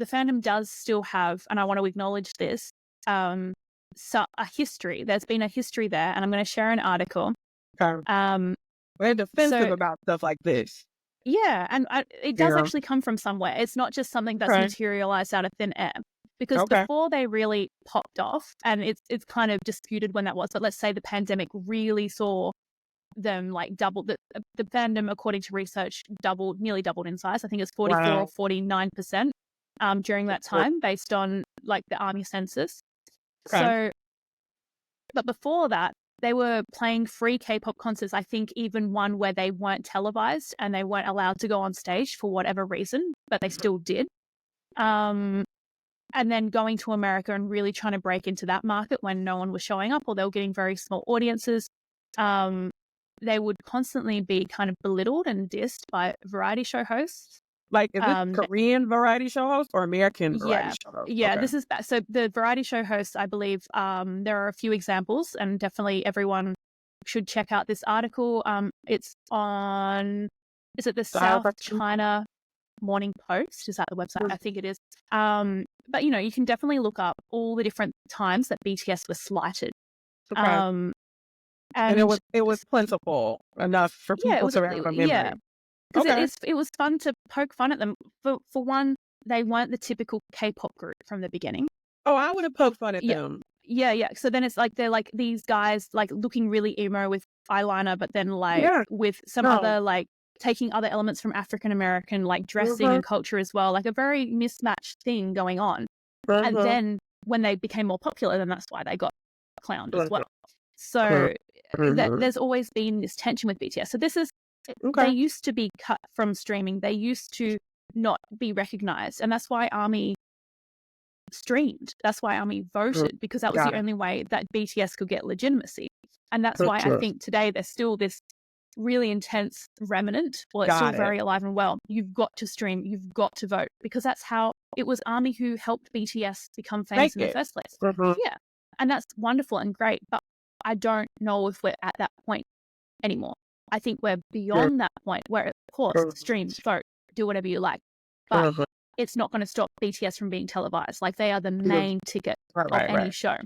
the fandom does still have, and I want to acknowledge this, so a history. There's been a history there, and I'm going to share an article. We're defensive about stuff like this. Yeah, and it does actually come from somewhere. It's not just something that's materialized out of thin air. Because before they really popped off, and it's kind of disputed when that was, but let's say the pandemic really saw them like double. The fandom, according to research, nearly doubled in size. I think it's 44 or 49% during that time, based on like the ARMY census. So, but before that, they were playing free K-pop concerts. I think even one where they weren't televised and they weren't allowed to go on stage for whatever reason, but they still did. And then going to America and really trying to break into that market when no one was showing up, or they were getting very small audiences. They would constantly be kind of belittled and dissed by variety show hosts. Like, is this Korean variety show hosts or American variety show hosts? Yeah, this is that. So the variety show hosts, I believe, there are a few examples, and definitely everyone should check out this article. It's on, is it the South China Morning Post? Is that the website? I think it is. But, you know, you can definitely look up all the different times that BTS was slighted. And it was plentiful enough for people to have a memory. Yeah. Because it was fun to poke fun at them. For one, they weren't the typical K-pop group from the beginning. Oh, I would have poked fun at them. Yeah. So then it's like they're like these guys like looking really emo with eyeliner, but then like with some other like taking other elements from African American like dressing and culture as well, like a very mismatched thing going on. And then when they became more popular, then that's why they got clowned as well. So there's always been this tension with BTS. So this is, they used to be cut from streaming. They used to not be recognized. And that's why ARMY streamed. That's why ARMY voted, because that was the only way that BTS could get legitimacy. And that's why I think today there's still this really intense remnant. Well, it's still very alive and well. You've got to stream. You've got to vote, because that's how it was. ARMY who helped BTS become famous in the first place. Yeah. And that's wonderful and great. But I don't know if we're at that point anymore. I think we're beyond that point where, of course, stream, vote, do whatever you like. But it's not going to stop BTS from being televised. Like, they are the main ticket of any show.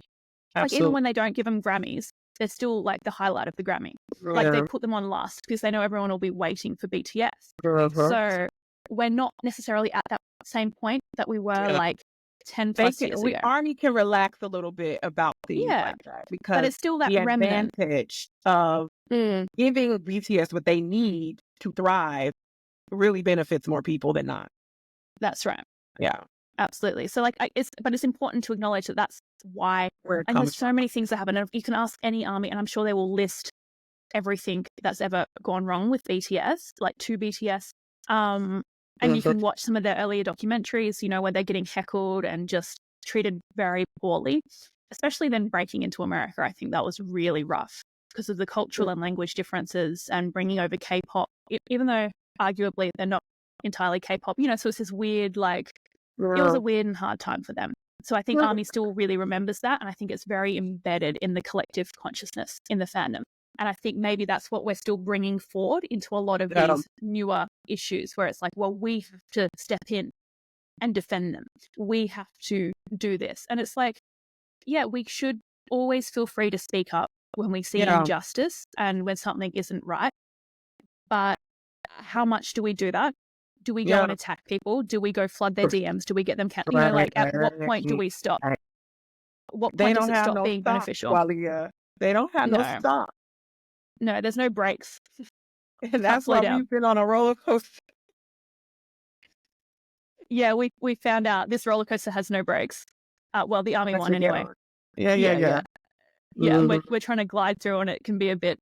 Like, even when they don't give them Grammys, they're still like the highlight of the Grammy. Like, they put them on last because they know everyone will be waiting for BTS. So we're not necessarily at that same point that we were like 10 plus years ago. ARMY can relax a little bit about things like that, because but it's still that remnant advantage of giving BTS what they need to thrive really benefits more people than not. That's right. Yeah, absolutely. So like, it's important to acknowledge that that's why. And there's so many things that happen. And you can ask any ARMY, and I'm sure they will list everything that's ever gone wrong with BTS, like to BTS. And you can watch some of their earlier documentaries, you know, where they're getting heckled and just treated very poorly, especially then breaking into America. I think that was really rough because of the cultural and language differences and bringing over K-pop, even though arguably they're not entirely K-pop, you know, so it's this weird, like, it was a weird and hard time for them. So I think ARMY still really remembers that. And I think it's very embedded in the collective consciousness in the fandom. And I think maybe that's what we're still bringing forward into a lot of these newer issues, where it's like, well, we have to step in and defend them. We have to do this. And it's like, yeah, we should always feel free to speak up when we see injustice and when something isn't right. But how much do we do that? Do we go and attack people? Do we go flood their DMs? Do we get them you know, like, at what point do we stop? What point does it stop being beneficial? Wallea. They don't have no stop. No, there's no breaks. And that's why we've been on a roller coaster. Yeah, we found out this roller coaster has no brakes. Well, the ARMY one anyway. Yeah. We're trying to glide through, and it can be a bit.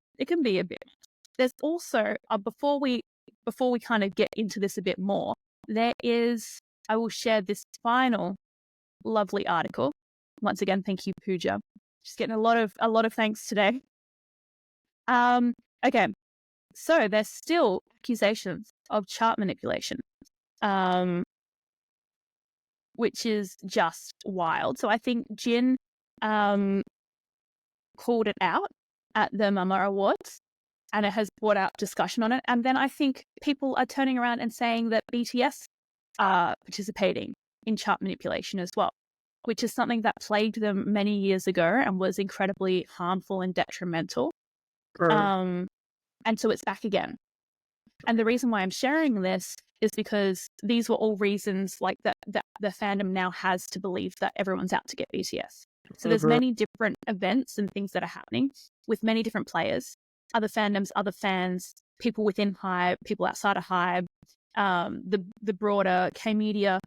There's also before we kind of get into this a bit more, I will share this final lovely article. Once again, thank you, Pooja. Just getting a lot of thanks today. Okay, so there's still accusations of chart manipulation, which is just wild. So I think Jin called it out at the Mama Awards, and it has brought out discussion on it. And then I think people are turning around and saying that BTS are participating in chart manipulation as well, which is something that plagued them many years ago and was incredibly harmful and detrimental. And so it's back again. And the reason why I'm sharing this is because these were all reasons like that the fandom now has to believe that everyone's out to get BTS. So there's many different events and things that are happening with many different players, other fandoms, other fans, people within HYBE, people outside of HYBE, the broader K-media,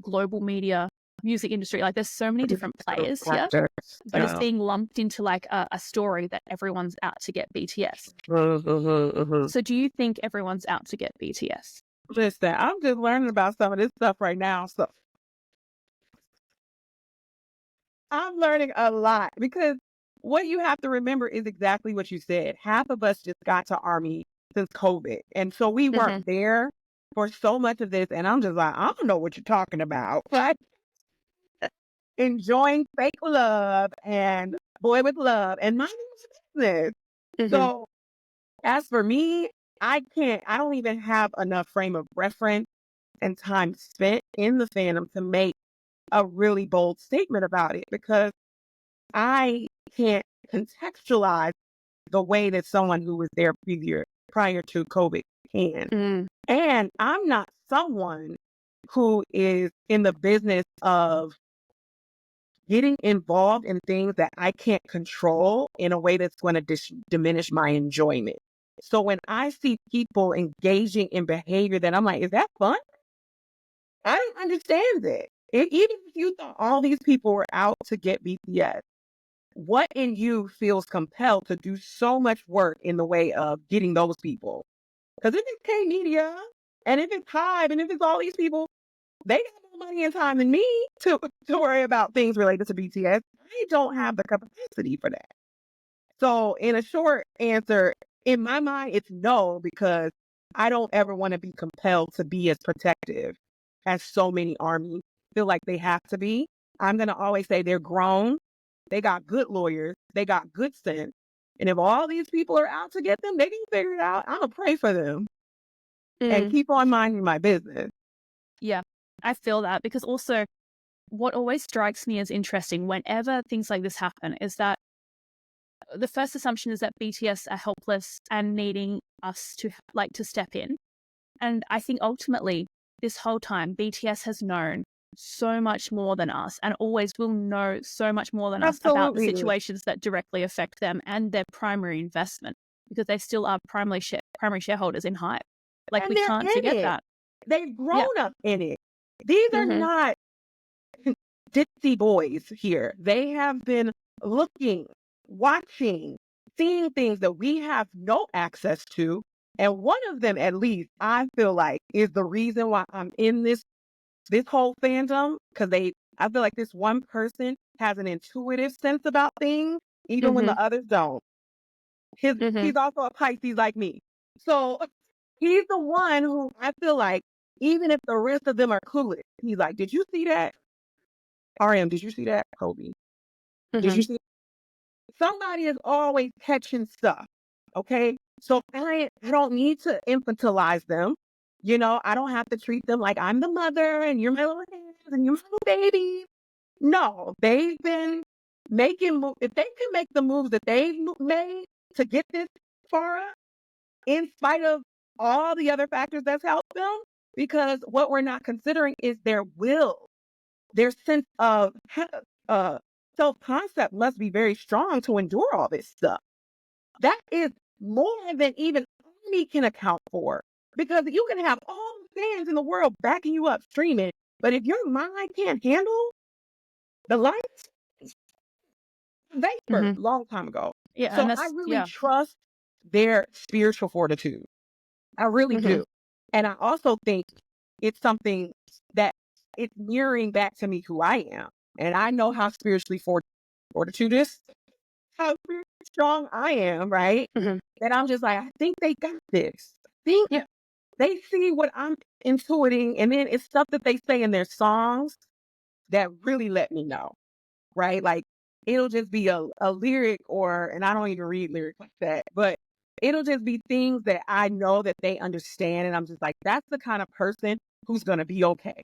global media, music industry. Like there's so many different players here, but it's being lumped into like a story that everyone's out to get BTS. So do you think everyone's out to get BTS? Listen, I'm just learning about some of this stuff right now. So I'm learning a lot because what you have to remember is exactly what you said. Half of us just got to ARMY since COVID. And so we weren't there for so much of this. And I'm just like, I don't know what you're talking about. But enjoying fake love and boy with love and minding business. So as for me, I don't even have enough frame of reference and time spent in the fandom to make a really bold statement about it because I can't contextualize the way that someone who was there prior to COVID can. And I'm not someone who is in the business of getting involved in things that I can't control in a way that's going to diminish my enjoyment. So when I see people engaging in behavior that I'm like, is that fun? I don't understand it. Even if you thought all these people were out to get BTS, what in you feels compelled to do so much work in the way of getting those people? Because if it's K-media and if it's HYBE and if it's all these people, they got more money and time than me to worry about things related to BTS. I don't have the capacity for that. So in a short answer, in my mind, it's no, because I don't ever want to be compelled to be as protective as so many ARMY feel like they have to be. I'm going to always say they're grown. They got good lawyers. They got good sense. And if all these people are out to get them, they can figure it out. I'm going to pray for them and keep on minding my business. Yeah, I feel that because also what always strikes me as interesting whenever things like this happen is that the first assumption is that BTS are helpless and needing us to step in. And I think ultimately this whole time BTS has known so much more than us and always will know so much more than us about the situations that directly affect them and their primary investment because they still are primary shareholders in HYBE. Like we can't forget that. They've grown up in it. These are not ditzy boys here. They have been looking, watching, seeing things that we have no access to. And one of them, at least, I feel like is the reason why I'm in this whole fandom. Because I feel like this one person has an intuitive sense about things, even when the others don't. He's also a Pisces like me. So he's the one who I feel like, even if the rest of them are clueless, he's like, did you see that? RM, did you see that? Kobe, did you see that? Somebody is always catching stuff, okay? So I don't need to infantilize them. You know, I don't have to treat them like I'm the mother and you're my little hands and you're my little baby. No, they've been making moves. If they can make the moves that they've made to get this far up, in spite of all the other factors that's helped them, because what we're not considering is their will. Their sense of self-concept must be very strong to endure all this stuff. That is more than even ARMY can account for. Because you can have all the fans in the world backing you up, streaming, but if your mind can't handle the lights, vapor long time ago. Yeah, so I really trust their spiritual fortitude. I really do. And I also think it's something that it's mirroring back to me who I am. And I know how spiritually fortitude is, how spiritually strong I am, right? That I'm just like, I think they got this. I think they see what I'm intuiting. And then it's stuff that they say in their songs that really let me know, right? Like it'll just be a lyric and I don't even read lyrics like that, but it'll just be things that I know that they understand. And I'm just like, that's the kind of person who's going to be okay.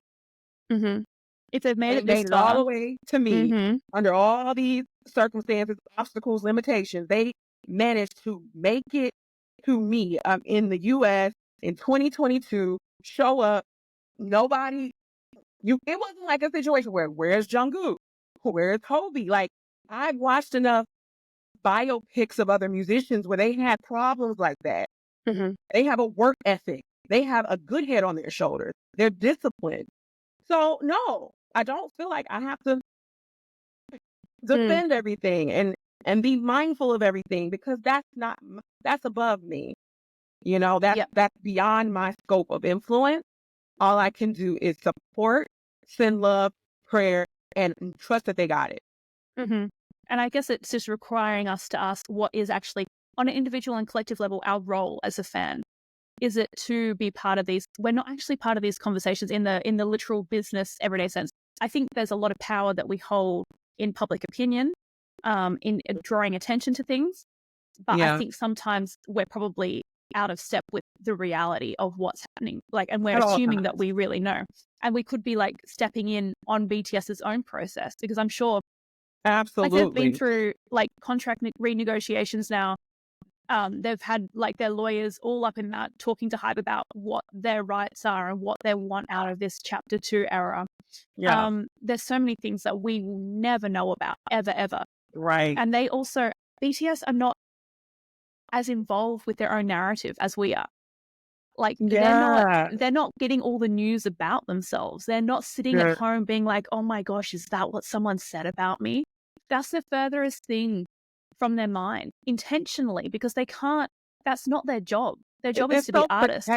If they've made they it this made it all far. the way to me under all these circumstances, obstacles, limitations. They managed to make it to me. I'm in the U.S. in 2022. Show up. Nobody. It wasn't like a situation where's Jungkook? Where's Kobe? Like, I've watched enough biopics of other musicians where they had problems like that. They have a work ethic. They have a good head on their shoulders. They're disciplined. So no, I don't feel like I have to defend everything and be mindful of everything, because that's above me. That's beyond my scope of influence. All I can do is support, send love, prayer, and trust that they got it. And I guess it's just requiring us to ask what is actually, on an individual and collective level, our role as a fan. Is it to be part of these? We're not actually part of these conversations in the literal business everyday sense. I think there's a lot of power that we hold in public opinion, in drawing attention to things. But I think sometimes we're probably out of step with the reality of what's happening. And we're assuming that we really know. And we could be stepping in on BTS's own process, because I'm sure absolutely they've been through contract renegotiations now. They've had their lawyers all up in that, talking to Hype about what their rights are and what they want out of this Chapter 2 era. There's so many things that we will never know about, ever. Right. And they also, BTS are not as involved with their own narrative as we are. They're not getting all the news about themselves. They're not sitting at home being like, oh my gosh, is that what someone said about me? That's the furthest thing from their mind, intentionally, because they can't, that's not their job. Their job is to be artists.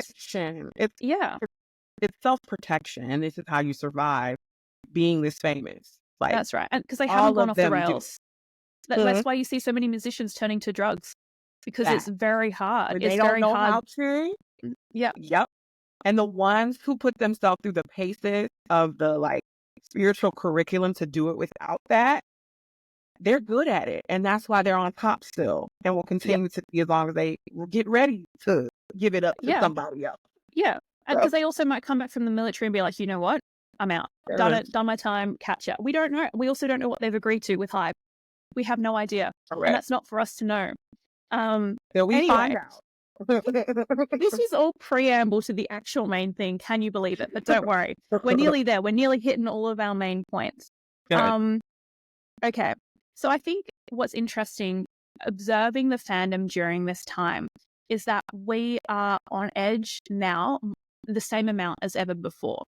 It's self-protection, and this is how you survive being this famous. That's right. And because they haven't gone off the rails. That's why you see so many musicians turning to drugs, because it's very hard. They don't know how to. Yep. And the ones who put themselves through the paces of the spiritual curriculum to do it without that, they're good at it. And that's why they're on top still, and will continue to be as long as they get ready to give it up to somebody else. Yeah. And because they also might come back from the military and be like, you know what? I'm out. Done my time, catch up. We don't know. We also don't know what they've agreed to with Hype. We have no idea. Correct. And that's not for us to know. We find out. This is all preamble to the actual main thing. Can you believe it? But don't worry. We're nearly there. We're nearly hitting all of our main points. Okay. So I think what's interesting, observing the fandom during this time, is that we are on edge now the same amount as ever before.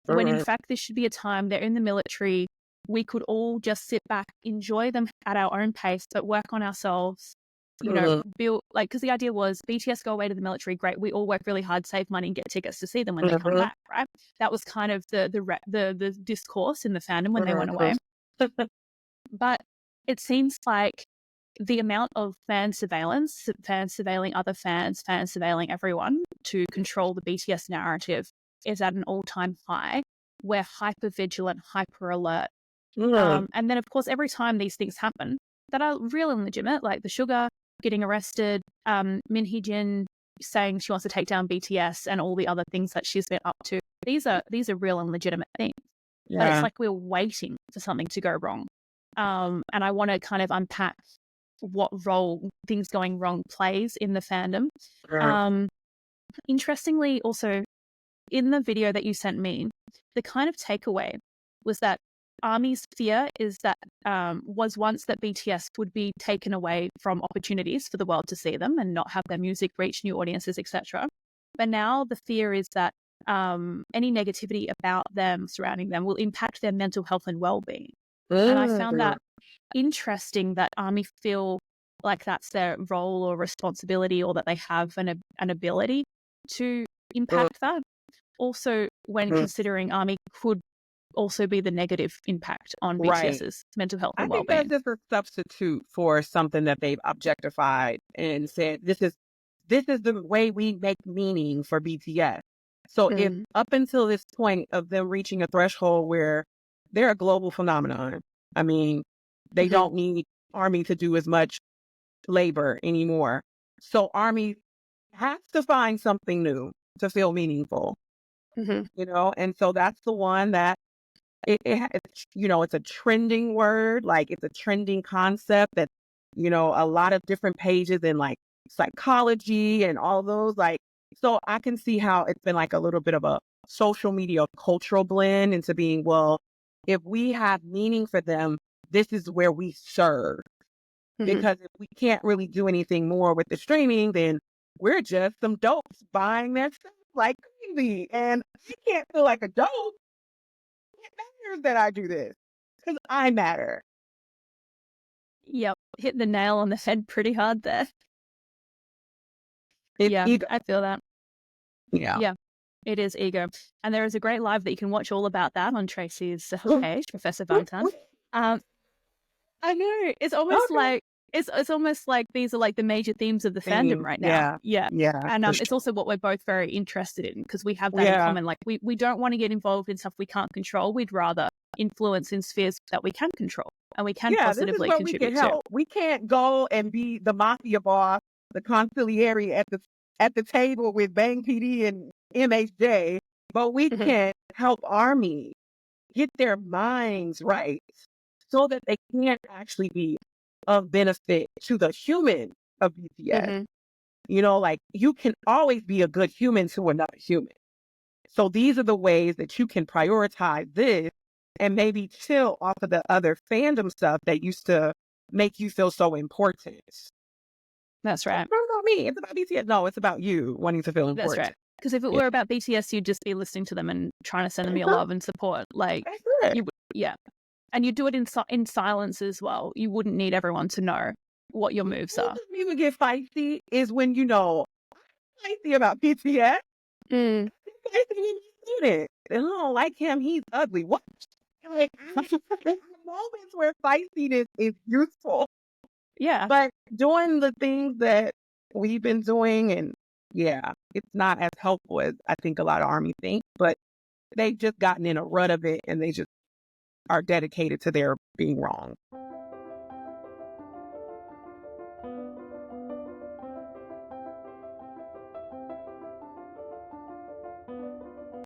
When in fact, this should be a time, they're in the military. We could all just sit back, enjoy them at our own pace, but work on ourselves, build, because the idea was BTS go away to the military. Great. We all work really hard, save money and get tickets to see them when they come back. Right. That was kind of the discourse in the fandom when they went away. But it seems like the amount of fan surveillance, fans surveilling other fans, fans surveilling everyone to control the BTS narrative is at an all-time high. We're hyper-vigilant, hyper-alert. And then, of course, every time these things happen that are real and legitimate, like the Suga getting arrested, Hee Jin saying she wants to take down BTS, and all the other things that she's been up to, these are real and legitimate things. But it's like we're waiting for something to go wrong. And I want to kind of unpack what role things going wrong plays in the fandom. Interestingly, also, in the video that you sent me, the kind of takeaway was that ARMY's fear is that was once that BTS would be taken away from opportunities for the world to see them and not have their music reach new audiences, etc. But now the fear is that any negativity about them, surrounding them, will impact their mental health and well-being. And I found that interesting, that ARMY feel like that's their role or responsibility, or that they have an ability to impact that. Also, when considering ARMY could also be the negative impact on BTS's mental health and well-being. I think that's just a substitute for something that they've objectified and said, this is the way we make meaning for BTS. So if up until this point of them reaching a threshold where they're a global phenomenon, I mean, they don't need ARMY to do as much labor anymore. So ARMY has to find something new to feel meaningful, and so that's the one that it's, it's a trending word, like it's a trending concept that, a lot of different pages in like psychology and all those, like, so I can see how it's been like a little bit of a social media cultural blend into being, well, if we have meaning for them, this is where we serve. Because if we can't really do anything more with the streaming, then we're just some dopes buying their stuff like crazy. And I can't feel like a dope. It matters that I do this because I matter. Yep. Hit the nail on the head pretty hard there. It's ego. I feel that. Yeah. Yeah. It is ego. And there is a great live that you can watch all about that on Traci's page, Professor Bangtan. I know. It's almost like it's almost like these are like the major themes of the fandom right now. Yeah. And it's also what we're both very interested in because we have that in common. Like we don't want to get involved in stuff we can't control. We'd rather influence in spheres that we can control and we can positively contribute we can help. We can't go and be the mafia boss, the consigliere at the table with Bang PD and MHJ, but we can help ARMY get their minds right so that they can actually be of benefit to the human of BTS. Like you can always be a good human to another human. So these are the ways that you can prioritize this and maybe chill off of the other fandom stuff that used to make you feel so important. That's right. It's not about me. It's about BTS. No, it's about you wanting to feel important. That's right. Because if it were about BTS, you'd just be listening to them and trying to send them your love and support. Like, and you do it in silence as well. You wouldn't need everyone to know what your moves are. What even get feisty is when feisty about BTS. Feisty student. I don't like him. He's ugly. What? Like, moments where feistiness is useful. Yeah. But doing the things that we've been doing, and it's not as helpful as I think a lot of ARMY think, but they've just gotten in a rut of it and they just are dedicated to their being wrong.